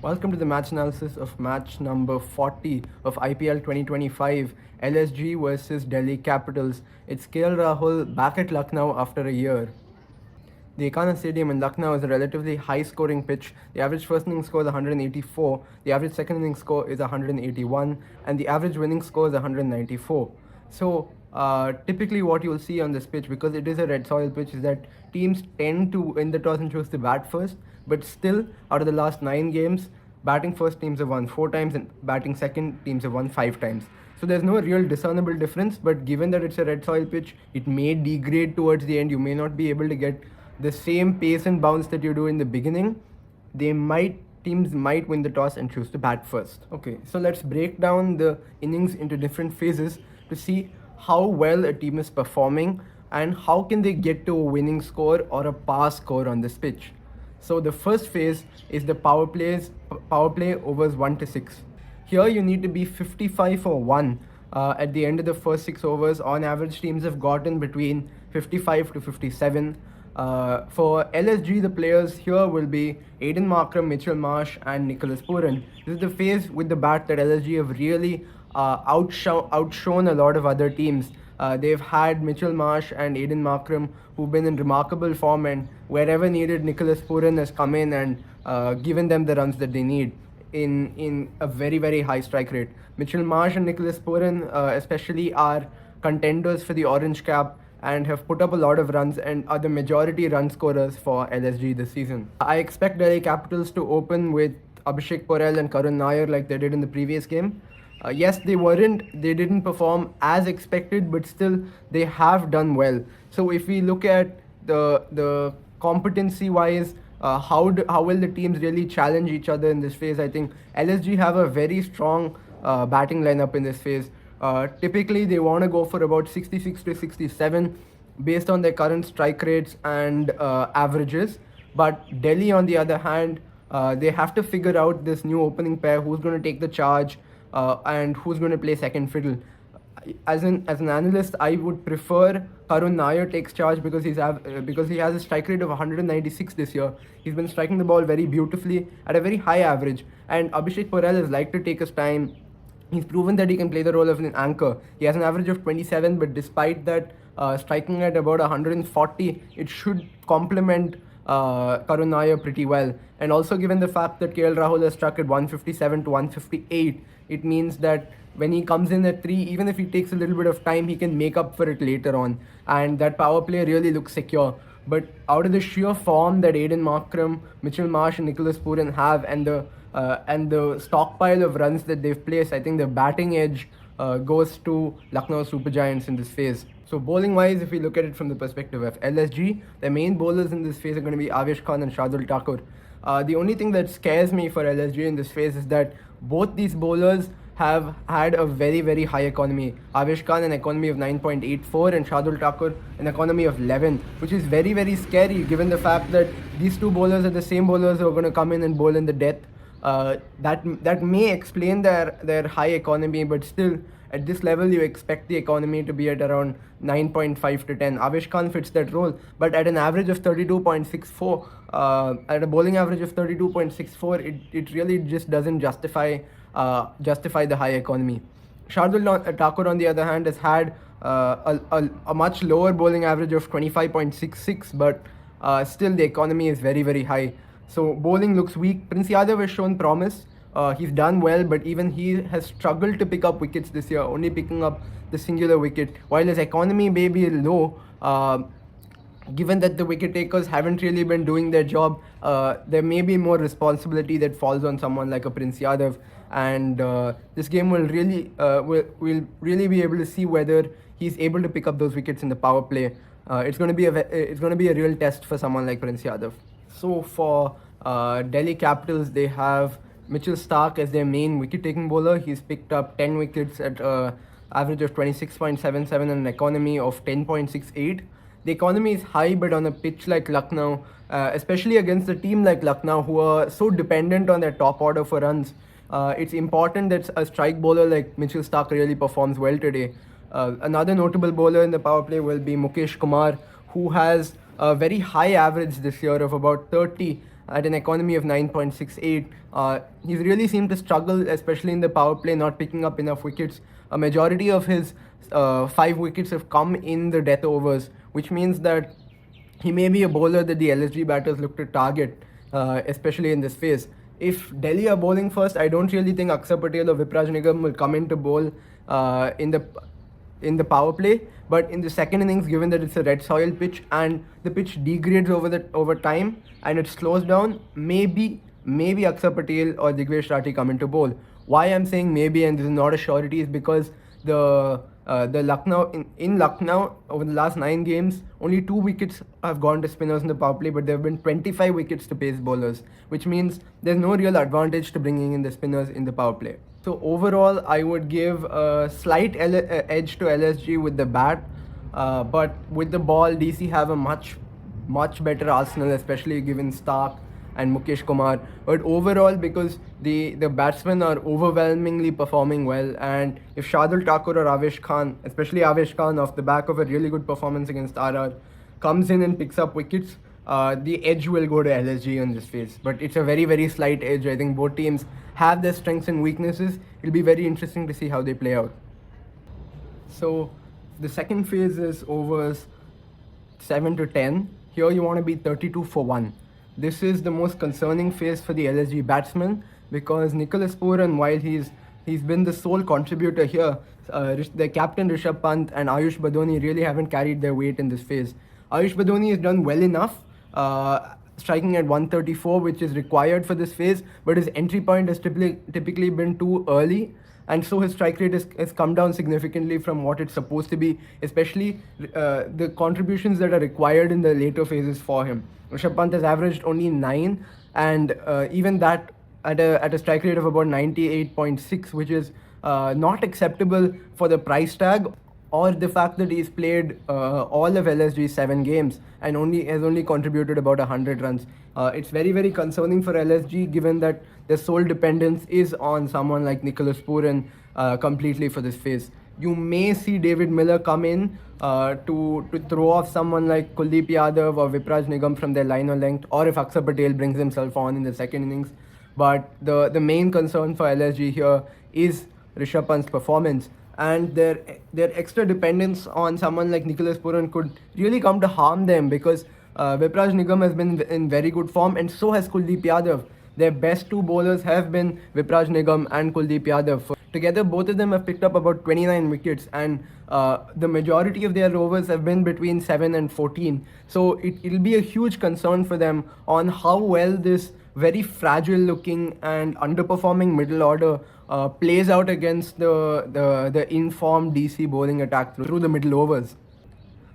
Welcome to the match analysis of match number 40 of IPL 2025, LSG versus Delhi Capitals. It's KL Rahul back at Lucknow after a year. The Ekana Stadium in Lucknow is a relatively high scoring pitch. The average first inning score is 184, the average second inning score is 181, and the average winning score is 194. So, typically, what you'll see on this pitch, because it is a red soil pitch, is that teams tend to win the toss and choose to bat first, but still, out of the last 9 games, batting first teams have won 4 times and batting second teams have won 5 times. So there's no real discernible difference, but given that it's a red soil pitch, it may degrade towards the end. You may not be able to get the same pace and bounce that you do in the beginning. Teams might win the toss and choose to bat first. Okay, so let's break down the innings into different phases to see how well a team is performing and how can they get to a winning score or a pass score on this pitch. So the first phase is the power play overs 1 to 6. Here you need to be 55 for 1 at the end of the first 6 overs. On average, teams have gotten between 55 to 57. For LSG, the players here will be Aiden Markram, Mitchell Marsh, and Nicholas Pooran. This is the phase with the bat that LSG have really outshone a lot of other teams. They've had Mitchell Marsh and Aiden Markram who've been in remarkable form, and wherever needed, Nicholas Pooran has come in and given them the runs that they need in a very, very high strike rate. Mitchell Marsh and Nicholas Pooran especially are contenders for the orange cap and have put up a lot of runs and are the majority run scorers for LSG this season. I expect Delhi Capitals to open with Abhishek Porel and Karun Nair like they did in the previous game. Yes, they didn't perform as expected, but still they have done well. So if we look at the competency wise, how will the teams really challenge each other in this phase? I think LSG have a very strong batting lineup in this phase. Typically, they want to go for about 66 to 67 based on their current strike rates and averages. But Delhi, on the other hand, they have to figure out this new opening pair, who's going to take the charge and who's going to play second fiddle. As an analyst, I would prefer Karun Nair takes charge because he has a strike rate of 196 this year. He's been striking the ball very beautifully at a very high average, and Abhishek Porel is like to take his time. He's proven that he can play the role of an anchor. He has an average of 27, but despite that, striking at about 140, it should complement Karun Nair pretty well. And also, given the fact that KL Rahul has struck at 157 to 158, it means that when he comes in at 3, even if he takes a little bit of time, he can make up for it later on. And that power play really looks secure. But out of the sheer form that Aiden Markram, Mitchell Marsh, and Nicholas Pooran have, and the stockpile of runs that they've placed, I think the batting edge goes to Lucknow Super Giants in this phase. So bowling wise, if we look at it from the perspective of LSG, the main bowlers in this phase are going to be Avesh Khan and Shardul Thakur. The only thing that scares me for LSG in this phase is that both these bowlers have had a very, very high economy. Avesh Khan an economy of 9.84 and Shardul Thakur an economy of 11, which is very, very scary given the fact that these two bowlers are the same bowlers who are going to come in and bowl in the death. That may explain their high economy, but still at this level you expect the economy to be at around 9.5 to 10. Avesh Khan fits that role, but at an average of 32.64, at a bowling average of 32.64, it really just doesn't justify the high economy. Shardul Thakur, on the other hand, has had a much lower bowling average of 25.66, but still the economy is very, very high. So bowling looks weak. Prince Yadav has shown promise. He's done well, but even he has struggled to pick up wickets this year, only picking up the singular wicket. While his economy may be low, given that the wicket takers haven't really been doing their job, there may be more responsibility that falls on someone like a Prince Yadav. And this game will really be able to see whether he's able to pick up those wickets in the power play. It's going to be a real test for someone like Prince Yadav. So for Delhi Capitals, they have Mitchell Starc as their main wicket-taking bowler. He's picked up 10 wickets at an average of 26.77 and an economy of 10.68. The economy is high, but on a pitch like Lucknow, especially against a team like Lucknow, who are so dependent on their top order for runs, it's important that a strike bowler like Mitchell Starc really performs well today. Another notable bowler in the power play will be Mukesh Kumar, who has a very high average this year of about 30 at an economy of 9.68. He's really seemed to struggle, especially in the power play, not picking up enough wickets. A majority of his 5 wickets have come in the death overs, which means that he may be a bowler that the LSG batters look to target, especially in this phase. If Delhi are bowling first, I don't really think Akshar Patel or Vipraj Nigam will come in to bowl in the power play. But in the second innings, given that it's a red soil pitch and the pitch degrades over time and it slows down, maybe Akshar Patel or Digvesh Rathi come into bowl. Why I'm saying maybe and this is not a surety is because the Lucknow in Lucknow over the last 9 games, only 2 wickets have gone to spinners in the power play, but there have been 25 wickets to pace bowlers, which means there's no real advantage to bringing in the spinners in the power play. So overall, I would give a slight edge to LSG with the bat, but with the ball, DC have a much better arsenal, especially given Stark and Mukesh Kumar. But overall, because the batsmen are overwhelmingly performing well, and if Shardul Thakur or Avesh Khan, especially Avesh Khan, off the back of a really good performance against RR, comes in and picks up wickets, the edge will go to LSG on this phase. But it's a very slight edge. I think both teams have their strengths and weaknesses. It'll be very interesting to see how they play out. So the second phase is overs 7 to 10. Here you want to be 32 for 1. This is the most concerning phase for the LSG batsman because Nicholas Puran, while he's been the sole contributor here, their captain Rishabh Pant and Ayush Badoni really haven't carried their weight in this phase. Ayush Badoni has done well enough, striking at 134, which is required for this phase, but his entry point has typically been too early, and so his strike rate has come down significantly from what it's supposed to be, especially the contributions that are required in the later phases for him. Rishabh Pant has averaged only 9, and even that at a strike rate of about 98.6, which is not acceptable for the price tag or the fact that he's played all of LSG's 7 games and has only contributed about 100 runs. It's very concerning for LSG given that their sole dependence is on someone like Nicholas Puran completely for this phase. You may see David Miller come in to throw off someone like Kuldeep Yadav or Vipraj Nigam from their liner length, or if Akshar Patel brings himself on in the second innings. But the main concern for LSG here is Rishabh Pant's performance, and their extra dependence on someone like Nicholas Puran could really come to harm them because Vipraj Nigam has been in very good form and so has Kuldeep Yadav. Their best 2 bowlers have been Vipraj Nigam and Kuldeep Yadav. Together, both of them have picked up about 29 wickets, and the majority of their overs have been between 7 and 14. So it'll be a huge concern for them on how well this very fragile looking and underperforming middle order plays out against the informed DC bowling attack through the middle overs.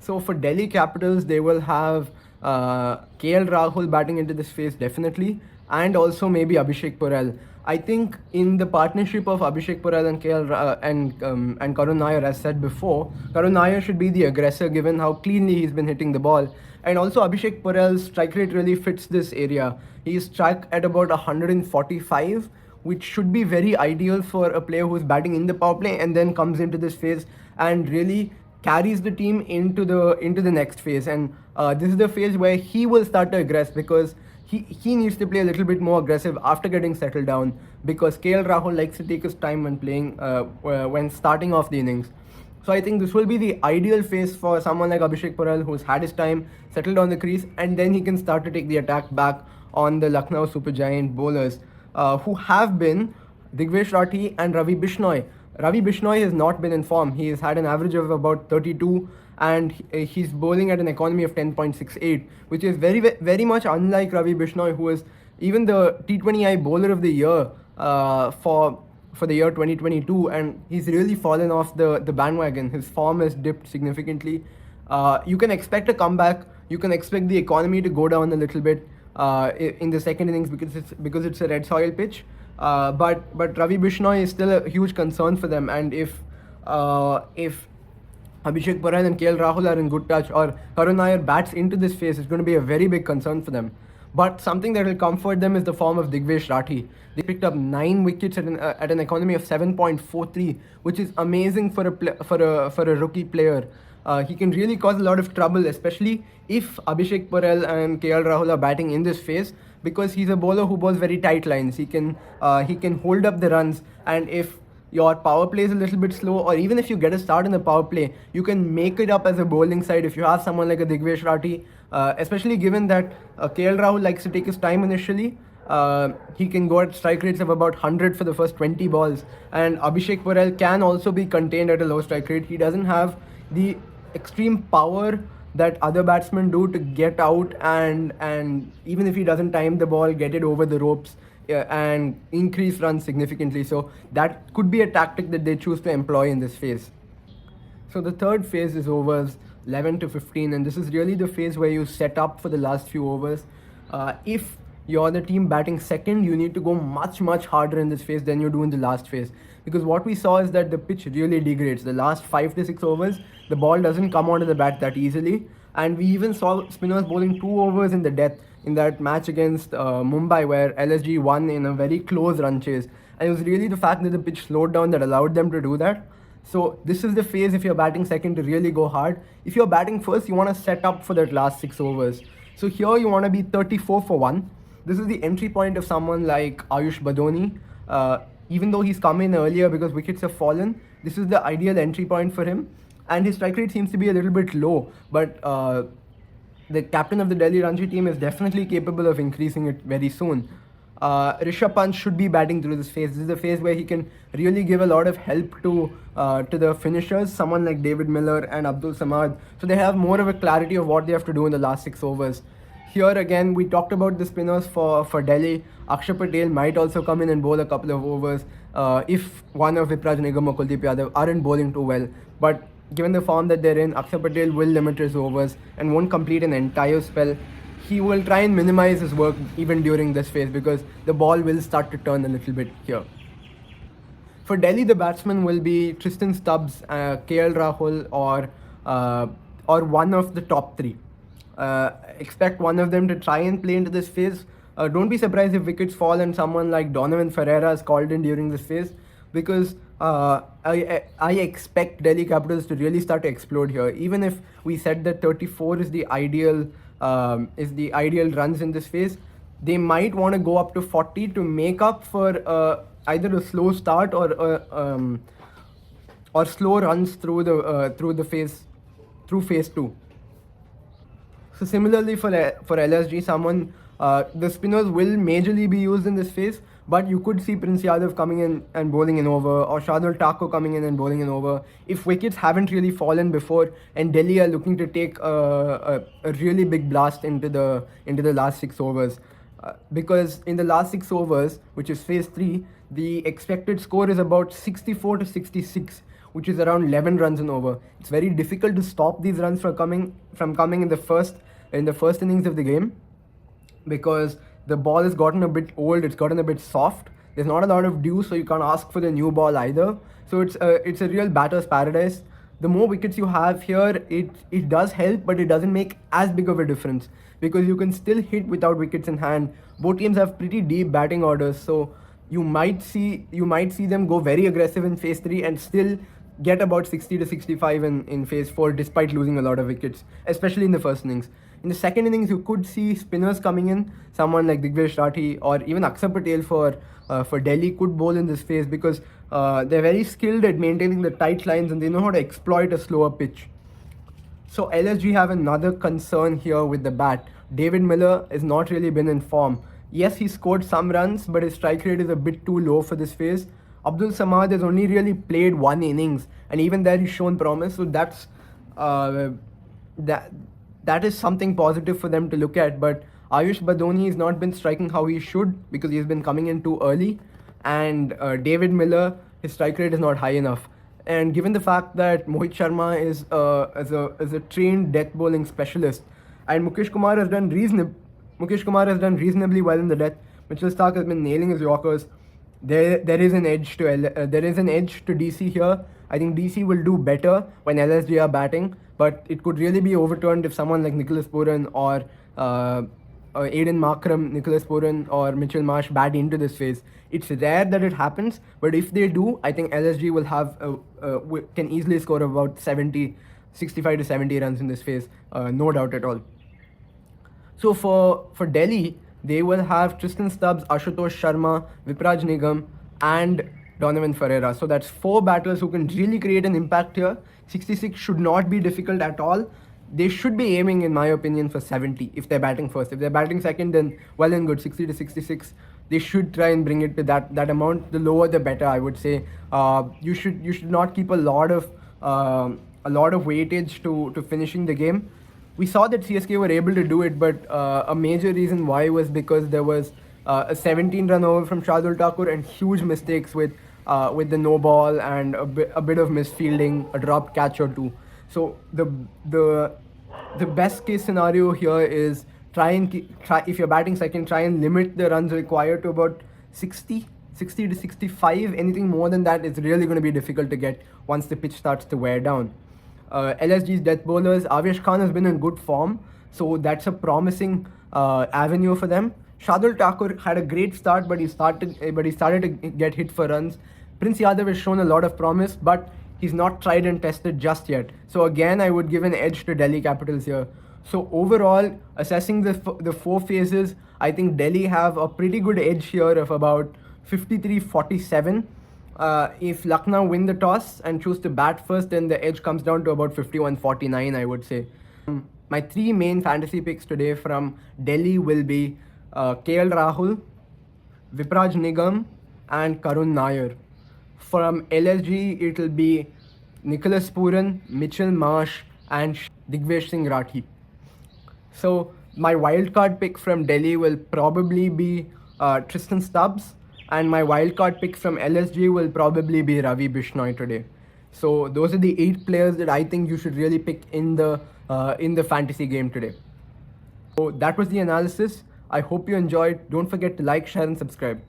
So for Delhi Capitals, they will have KL Rahul batting into this phase definitely, and also maybe Abhishek Purell. I think in the partnership of Abhishek Purell and and Karun Nair, as said before, Karun Nair should be the aggressor given how cleanly he's been hitting the ball. And also Abhishek Purell's strike rate really fits this area. He's struck at about 145, which should be very ideal for a player who's batting in the power play and then comes into this phase and really carries the team into the next phase. And this is the phase where he will start to aggress because he needs to play a little bit more aggressive after getting settled down, because KL Rahul likes to take his time when playing when starting off the innings. So I think this will be the ideal phase for someone like Abhishek Purell, who's had his time, settled on the crease, and then he can start to take the attack back on the Lucknow Supergiant bowlers, who have been Digvesh Rathi and Ravi Bishnoi. Ravi Bishnoi has not been in form. He has had an average of about 32, and he's bowling at an economy of 10.68, which is very much unlike Ravi Bishnoi, who is even the T20I Bowler of the Year for the year 2022, and he's really fallen off the bandwagon. His form has dipped significantly. You can expect a comeback. You can expect the economy to go down a little bit in the second innings because it's a red soil pitch. But Ravi Bishnoi is still a huge concern for them, and if Abhishek Purell and KL Rahul are in good touch, or Karun Nair bats into this phase, it's going to be a very big concern for them. But something that will comfort them is the form of Digvesh Rathi. They picked up 9 wickets at an economy of 7.43, which is amazing for a rookie player. He can really cause a lot of trouble, especially if Abhishek Purell and KL Rahul are batting in this phase, because he's a bowler who bowls very tight lines. He can hold up the runs, and if your power play is a little bit slow, or even if you get a start in the power play, you can make it up as a bowling side if you have someone like a Digvesh Rathi, especially given that KL Rahul likes to take his time initially. He can go at strike rates of about 100 for the first 20 balls, and Abhishek Porel can also be contained at a low strike rate. He doesn't have the extreme power that other batsmen do to get out, and even if he doesn't time the ball, get it over the ropes, and increase runs significantly. So that could be a tactic that they choose to employ in this phase. So the third phase is overs 11 to 15, and this is really the phase where you set up for the last few overs. If you're the team batting second, you need to go much harder in this phase than you do in the last phase, because what we saw is that the pitch really degrades. The last 5 to 6 overs, the ball doesn't come onto the bat that easily, and we even saw spinners bowling 2 overs in the death in that match against Mumbai, where LSG won in a very close run chase, and it was really the fact that the pitch slowed down that allowed them to do that. So this is the phase, if you're batting second, to really go hard. If you're batting first, you want to set up for that last 6 overs. So here you want to be 34 for 1. This is the entry point of someone like Ayush Badoni. Even though he's come in earlier because wickets have fallen, this is the ideal entry point for him. And his strike rate seems to be a little bit low, but the captain of the Delhi Ranji team is definitely capable of increasing it very soon. Rishabh Pant should be batting through this phase. This is the phase where he can really give a lot of help to the finishers, someone like David Miller and Abdul Samad. So they have more of a clarity of what they have to do in the last 6 overs. Here again, we talked about the spinners for Delhi. Akshar Patel might also come in and bowl a couple of overs if one of Vipraj Nigam or Kuldeep Yadav aren't bowling too well. But given the form that they're in, Akshar Patel will limit his overs and won't complete an entire spell. He will try and minimize his work even during this phase, because the ball will start to turn a little bit here. For Delhi, the batsmen will be Tristan Stubbs, KL Rahul, or one of the top 3. Expect one of them to try and play into this phase. Don't be surprised if wickets fall and someone like Donovan Ferreira is called in during this phase, because I expect Delhi Capitals to really start to explode here. Even if we said that 34 is the ideal runs in this phase, they might want to go up to 40 to make up for either a slow start or slow runs through phase 2. So similarly for LSG, the spinners will majorly be used in this phase, but you could see Prince Yadav coming in and bowling an over, or Shardul Thakur coming in and bowling an over, if wickets haven't really fallen before and Delhi are looking to take a really big blast into the last 6 overs. Because in the last 6 overs, which is phase 3, the expected score is about 64 to 66, which is around 11 runs an over. It's very difficult to stop these runs from coming in the first innings of the game, because the ball has gotten a bit old, it's gotten a bit soft. There's not a lot of dew, so you can't ask for the new ball either. So it's a real batter's paradise. The more wickets you have here, it does help, but it doesn't make as big of a difference, because you can still hit without wickets in hand. Both teams have pretty deep batting orders, so you might see them go very aggressive in phase 3 and still get about 60 to 65 in phase 4, despite losing a lot of wickets, especially in the first innings. In the second innings, you could see spinners coming in. Someone like Digvesh Rathi or even Akshar Patel for Delhi could bowl in this phase, because they're very skilled at maintaining the tight lines and they know how to exploit a slower pitch. So LSG have another concern here with the bat. David Miller has not really been in form. Yes, he scored some runs, but his strike rate is a bit too low for this phase. Abdul Samad has only really played 1 innings, and even there he's shown promise. So that's that is something positive for them to look at. But Ayush Badoni has not been striking how he should, because he's been coming in too early, and David Miller, his strike rate is not high enough. And given the fact that Mohit Sharma is a trained death bowling specialist, and Mukesh Kumar has done reasonably well in the death. Mitchell Stark has been nailing his Yorkers. There is an edge to DC here. I think DC will do better when LSG are batting, but it could really be overturned if someone like Nicholas Puran or Aiden Markram, Nicholas Puran or Mitchell Marsh bat into this phase. It's rare that it happens, but if they do, I think LSG can easily score about 65 to 70 runs in this phase, no doubt at all. So for Delhi, they will have Tristan Stubbs, Ashutosh Sharma, Vipraj Nigam, and Donovan Ferreira. So that's four batters who can really create an impact here. 66 should not be difficult at all. They should be aiming, in my opinion, for 70 if they're batting first. If they're batting second, then well and good. 60 to 66, they should try and bring it to that amount. The lower, the better, I would say. You should not keep a lot of weightage to finishing the game. We saw that CSK were able to do it, but a major reason why was because there was a 17-run over from Shardul Thakur and huge mistakes with the no ball and a bit of misfielding, a dropped catch or two. So the best case scenario here is try if you're batting second, try and limit the runs required to about 60 to 65. Anything more than that is really going to be difficult to get once the pitch starts to wear down. LSG's death bowlers, Avesh Khan has been in good form, so that's a promising avenue for them. Shardul Thakur had a great start, but he started to get hit for runs. Prince Yadav has shown a lot of promise, but he's not tried and tested just yet. So again, I would give an edge to Delhi Capitals here. So overall, assessing the four phases, I think Delhi have a pretty good edge here of about 53-47. If Lucknow win the toss and choose to bat first, then the edge comes down to about 51-49, I would say. My three main fantasy picks today from Delhi will be KL Rahul, Vipraj Nigam, and Karun Nair. From LSG, it will be Nicholas Puran, Mitchell Marsh, and Digvesh Singh Rathi. So my wildcard pick from Delhi will probably be Tristan Stubbs, and my wildcard pick from LSG will probably be Ravi Bishnoi today. So those are the 8 players that I think you should really pick in the fantasy game today. So that was the analysis. I hope you enjoyed. Don't forget to like, share, and subscribe.